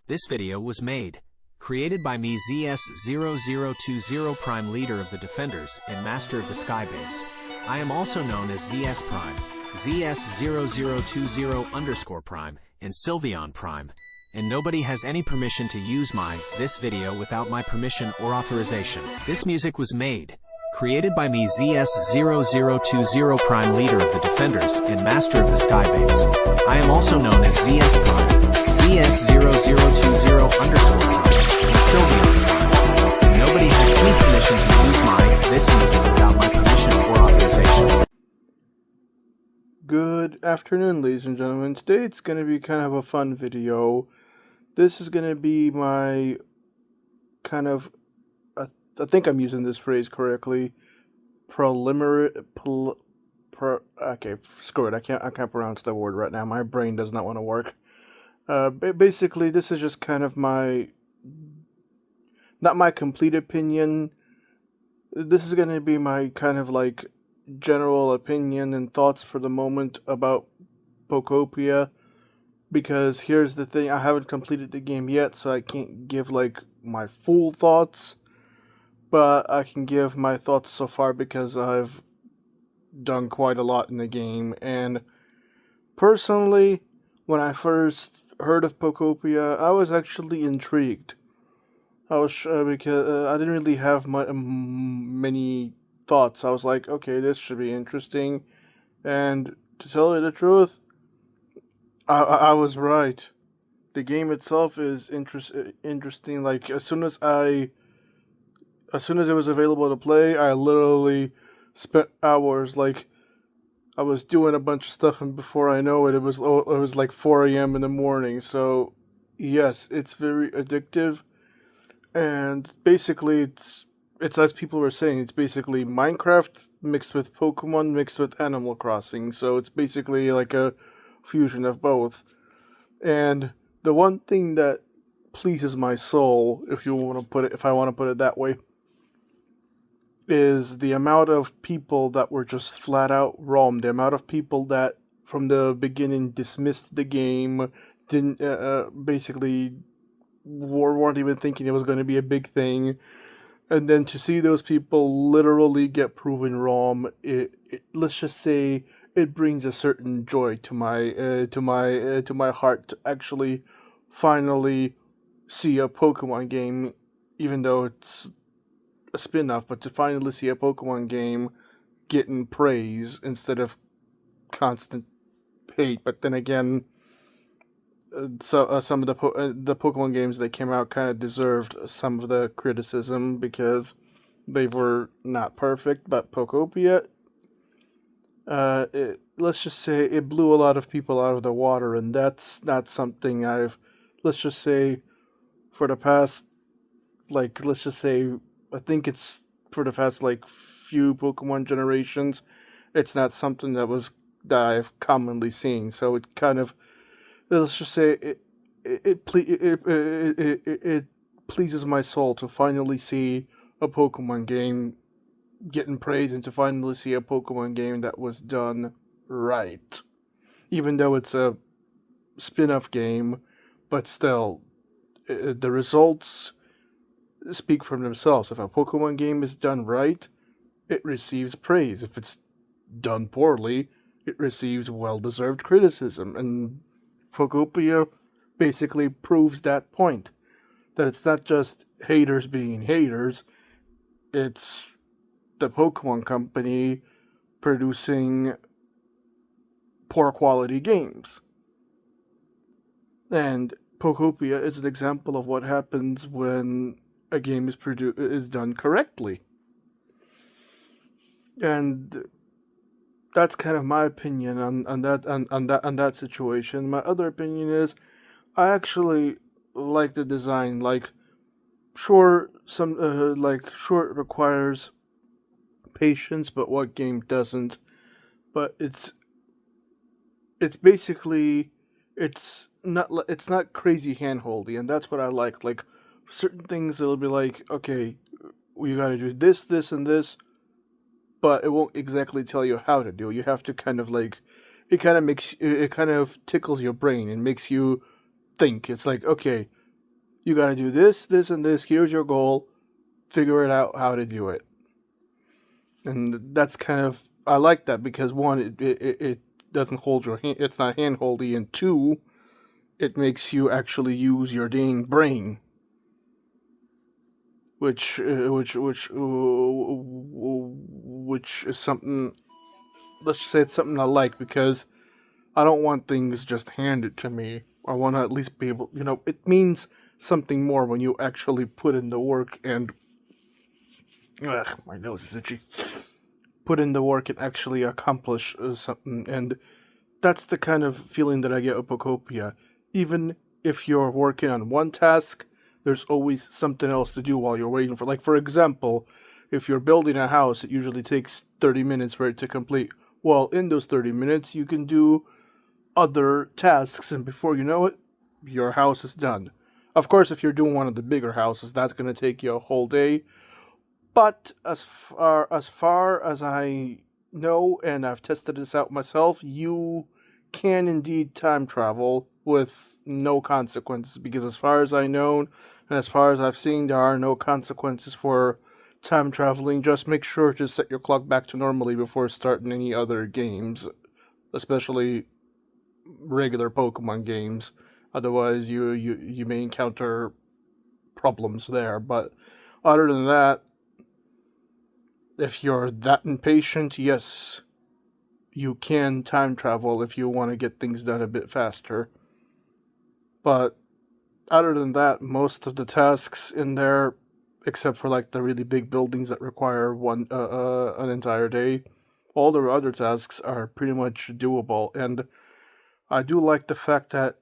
This video was made, created by me ZS0020 Prime, leader of the Defenders and master of the Skybase. I am also known as ZS Prime, ZS0020 Prime, and Sylveon Prime, and nobody has any permission to use this video without my permission or authorization. This music was made, created by me ZS0020 Prime, leader of the Defenders and master of the Skybase. I am also known as ZS Prime, ZS0020 Prime, and Sylveon Prime. And nobody has any permission to use this music without my permission or authorization. Good afternoon, ladies and gentlemen. Today it's going to be kind of a fun video. This is going to be my kind of, I think I'm using this phrase correctly, okay, screw it, I can't pronounce that word right now. My brain does not want to work. Basically, this is just kind of not my complete opinion. This is going to be my kind of like general opinion and thoughts for the moment about Pokopia, because here's the thing, I haven't completed the game yet, so I can't give like my full thoughts, but I can give my thoughts so far because I've done quite a lot in the game. And personally, when I first heard of Pokopia, I was actually intrigued. I was because I didn't really have many thoughts. I was like, okay, this should be interesting, and to tell you the truth, I was right. The game itself is interesting. Like as soon as it was available to play, I literally spent hours. Like I was doing a bunch of stuff, and before I know it, it was like 4 a.m. in the morning. So yes, it's very addictive, and basically it's as people were saying, it's basically Minecraft mixed with Pokemon mixed with Animal Crossing. So it's basically like a fusion of both. And the one thing that pleases my soul, if I want to put it that way, is the amount of people that were just flat out wrong. The amount of people that from the beginning dismissed the game, didn't basically weren't even thinking it was going to be a big thing, and then to see those people literally get proven wrong, let's just say it brings a certain joy to my heart to actually finally see a Pokemon game, even though it's a spin-off, but to finally see a Pokemon game getting praise instead of constant hate. But then again, some of the Pokemon games that came out kind of deserved some of the criticism because they were not perfect. But Pokopia, let's just say it blew a lot of people out of the water, and that's not something let's just say, for the past, like, let's just say, I think it's for the past, like, few Pokemon generations, it's not something that I've commonly seen. So it kind of, let's just say, it pleases my soul to finally see a Pokemon game getting praise, and to finally see a Pokemon game that was done right. Even though it's a spin-off game, but still, the results speak for themselves. If a Pokemon game is done right, it receives praise. If it's done poorly, it receives well-deserved criticism. And Pokopia basically proves that point. That it's not just haters being haters, it's the Pokemon Company producing poor quality games. And Pokopia is an example of what happens when a game is done correctly. And that's kind of my opinion on that situation. My other opinion is, I actually like the design. Like, sure, sure, it requires patience, but what game doesn't? But it's basically, it's not crazy handholdy, and that's what I like. Like, certain things, it'll be like, okay, you gotta do this, this, and this, but it won't exactly tell you how to do. You have to kind of like, it kind of tickles your brain and makes you think. It's like, okay, You gotta do this, this, and this. Here's your goal. Figure it out how to do it. And that's kind of, I like that because one, it doesn't hold your hand, it's not handholdy, and two, it makes you actually use your dang brain, which is something. Let's just say it's something I like because I don't want things just handed to me. I want to at least be able, it means something more when you actually put in the work and. Ugh, my nose is itchy. Put in the work and actually accomplish something, and that's the kind of feeling that I get with Pokopia. Even if you're working on one task, there's always something else to do while you're waiting for. Like, for example, if you're building a house, it usually takes 30 minutes for it to complete. Well, in those 30 minutes, you can do other tasks, and before you know it, your house is done. Of course, if you're doing one of the bigger houses, that's going to take you a whole day. But as far as I know, and I've tested this out myself, you can indeed time travel with no consequences. Because as far as I know, and as far as I've seen, there are no consequences for time traveling. Just make sure to set your clock back to normally before starting any other games, especially regular Pokemon games. Otherwise, you may encounter problems there. But other than that, if you're that impatient, yes, you can time travel if you want to get things done a bit faster. But other than that, most of the tasks in there, except for like the really big buildings that require an entire day, all the other tasks are pretty much doable. And I do like the fact that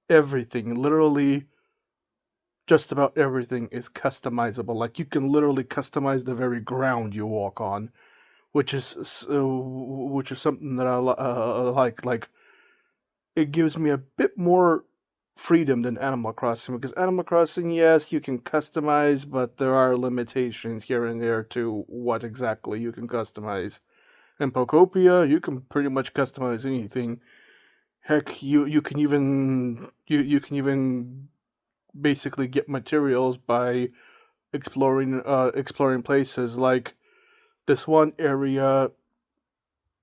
everything, literally just about everything, is customizable. Like you can literally customize the very ground you walk on, which is something that I like. Like it gives me a bit more freedom than Animal Crossing, because Animal Crossing, yes, you can customize, but there are limitations here and there to what exactly you can customize. In Pokopia, you can pretty much customize anything. Heck, you can even you can even basically get materials by exploring places like this one area.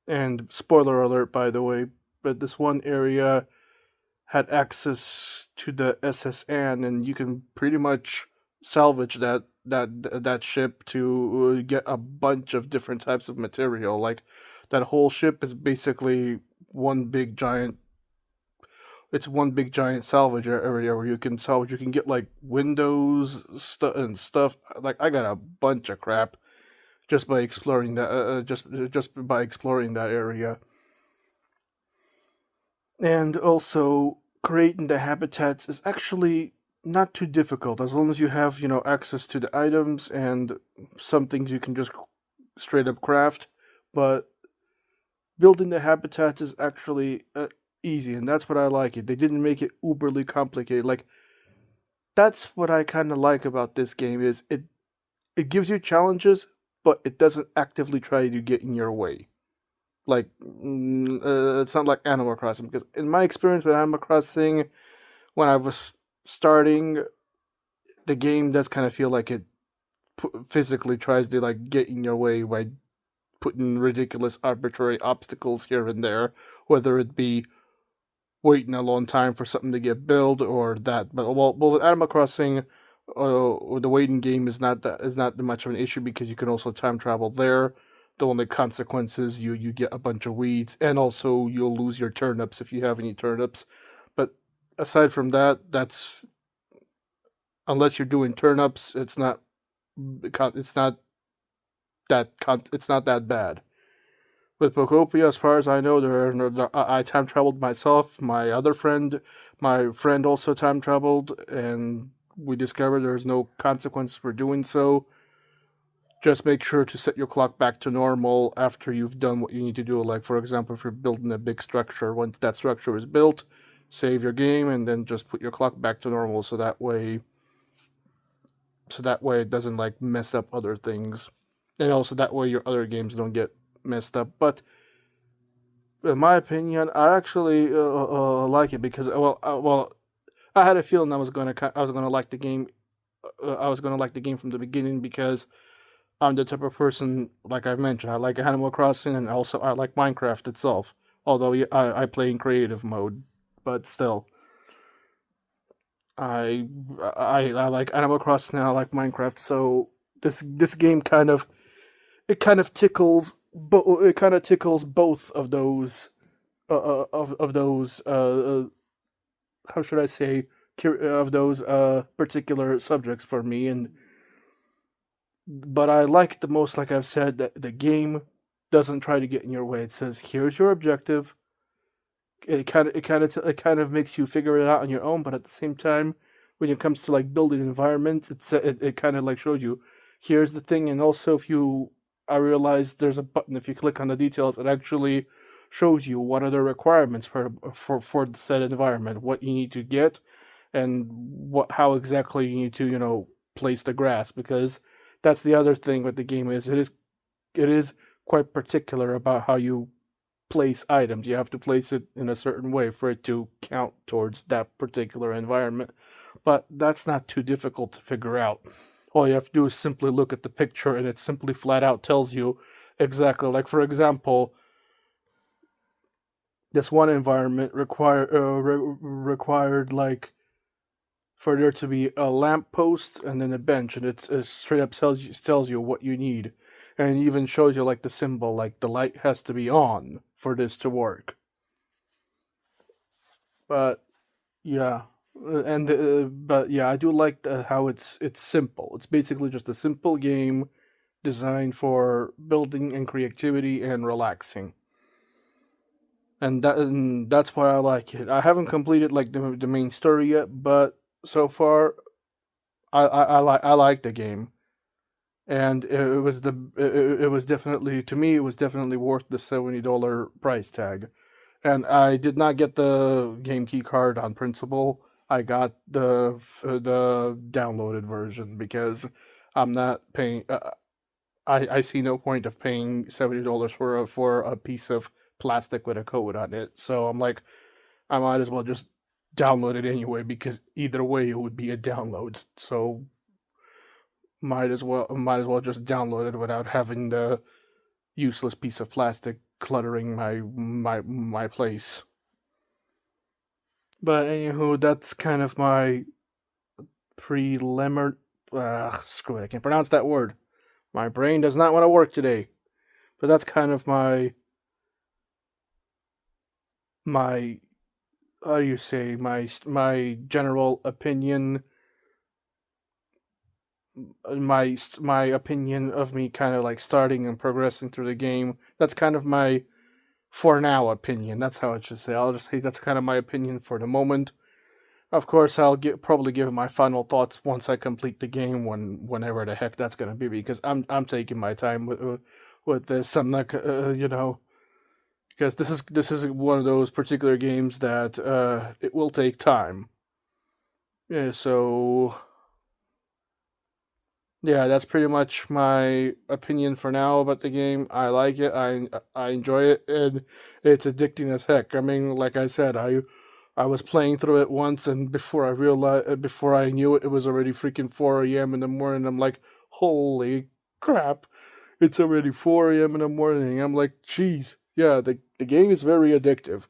And spoiler alert, by the way, but this one area had access to the SSN, and you can pretty much salvage that ship to get a bunch of different types of material. Like that whole ship is basically one big giant. It's one big giant salvage area where you can salvage. You can get like windows and stuff. Like I got a bunch of crap just by exploring that. Just by exploring that area. And also, creating the habitats is actually not too difficult as long as you have, access to the items, and some things you can just straight up craft. But building the habitats is actually easy, and that's what I like it. They didn't make it uberly complicated. Like that's what I kind of like about this game is it gives you challenges, but it doesn't actively try to get in your way. Like it's not like Animal Crossing, because in my experience with Animal Crossing, when I was starting, the game does kind of feel like it physically tries to like get in your way by putting ridiculous arbitrary obstacles here and there, whether it be waiting a long time for something to get built or that. But well with Animal Crossing, the waiting game is not much of an issue because you can also time travel there. The only consequences you get a bunch of weeds, and also you'll lose your turnips if you have any turnips. But aside from that, that's unless you're doing turnips, it's not that bad. With Pokopia, as far as I know, I time traveled myself. My friend also time traveled, and we discovered there's no consequence for doing so. Just make sure to set your clock back to normal after you've done what you need to do. Like, for example, if you're building a big structure, once that structure is built, save your game and then just put your clock back to normal so that way it doesn't like mess up other things. And also that way your other games don't get messed up. But in my opinion, I actually like it because I had a feeling I was gonna like the game. I was gonna like the game from the beginning because I'm the type of person, like I've mentioned, I like Animal Crossing and also I like Minecraft itself. Although I play in creative mode, but still, I, I like Animal Crossing and I like Minecraft. So this game kind of tickles both of those of those how should I say of those particular subjects for me. And but I like the most, like I've said, that the game doesn't try to get in your way. It says, "Here's your objective." It kind of makes you figure it out on your own. But at the same time, when it comes to like building environments, it kind of like shows you, here's the thing. And also, if you, I realize there's a button. If you click on the details, it actually shows you what are the requirements for the said environment, what you need to get, and what how exactly you need to place the grass, because that's the other thing with the game is it is quite particular about how you place items. You have to place it in a certain way for it to count towards that particular environment. But that's not too difficult to figure out. All you have to do is simply look at the picture and it simply flat out tells you exactly. Like, for example, this one environment required like for there to be a lamp post and then a bench, and it straight up tells you what you need, and it even shows you like the symbol, like the light has to be on for this to work. But yeah, but yeah, I do like how it's simple. It's basically just a simple game designed for building and creativity and relaxing, and that's why I like it. I haven't completed like the main story yet, but so far I like the game, and it was definitely, to me, it was definitely worth the $70 price tag. And I did not get the game key card on principle. I got the downloaded version because I'm not paying. I see no point of paying $70 for a piece of plastic with a code on it. So I'm like, I might as well just download it anyway because either way it would be a download. So might as well just download it without having the useless piece of plastic cluttering my place. But anywho, that's kind of my preliminary. Screw it, I can't pronounce that word. My brain does not want to work today. But that's kind of my how do you say, my general opinion, my opinion of me kind of like starting and progressing through the game. That's kind of my for now opinion. That's how I should say. I'll just say that's kind of my opinion for the moment. Of course, probably give my final thoughts once I complete the game, whenever the heck that's gonna be, because I'm taking my time with this. I'm not because this is one of those particular games that it will take time. Yeah, so yeah, that's pretty much my opinion for now about the game. I like it. I enjoy it, and it's addicting as heck. I mean, like I said, I was playing through it once, and before I knew it, it was already freaking 4 a.m. in the morning. I'm like, holy crap! It's already 4 a.m. in the morning. I'm like, jeez, yeah, the game is very addictive.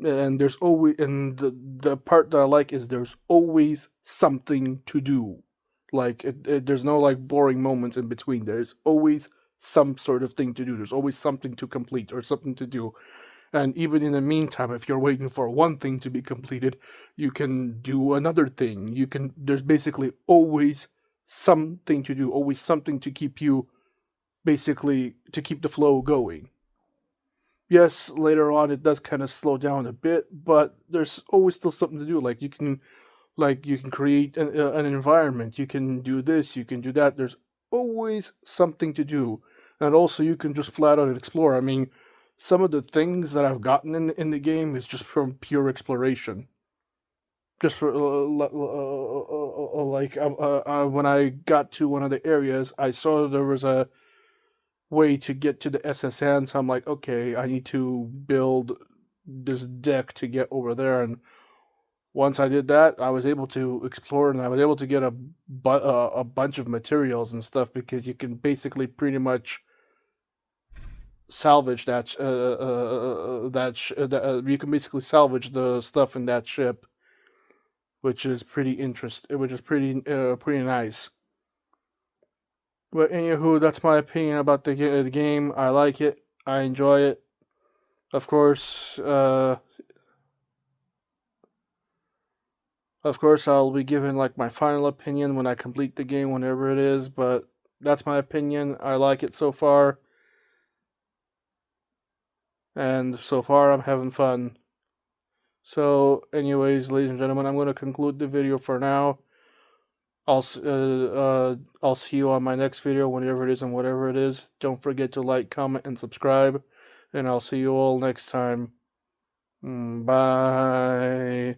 And the part that I like is there's always something to do. Like there's no like boring moments in between. There's always some sort of thing to do. There's always something to complete or something to do. And even in the meantime, if you're waiting for one thing to be completed, you can do another thing. There's basically always something to do, always something to keep you, basically to keep the flow going. Yes, later on it does kind of slow down a bit, but there's always still something to do. Like you can create an environment, you can do this, you can do that. There's always something to do, and also you can just flat out explore. I mean, some of the things that I've gotten in the game is just from pure exploration. Just for when I got to one of the areas, I saw there was a way to get to the SSN. So I'm like, okay, I need to build this deck to get over there. And once I did that, I was able to explore, and I was able to get a bunch of materials and stuff, because you can basically pretty much salvage you can basically salvage the stuff in that ship, which is pretty pretty nice. But anywho, that's my opinion about the game. I like it. I enjoy it. Of course, I'll be giving like my final opinion when I complete the game, whenever it is. But that's my opinion. I like it so far, and so far I'm having fun. So, anyways, ladies and gentlemen, I'm going to conclude the video for now. I'll see you on my next video, whenever it is and whatever it is. Don't forget to like, comment, and subscribe, and I'll see you all next time. Bye.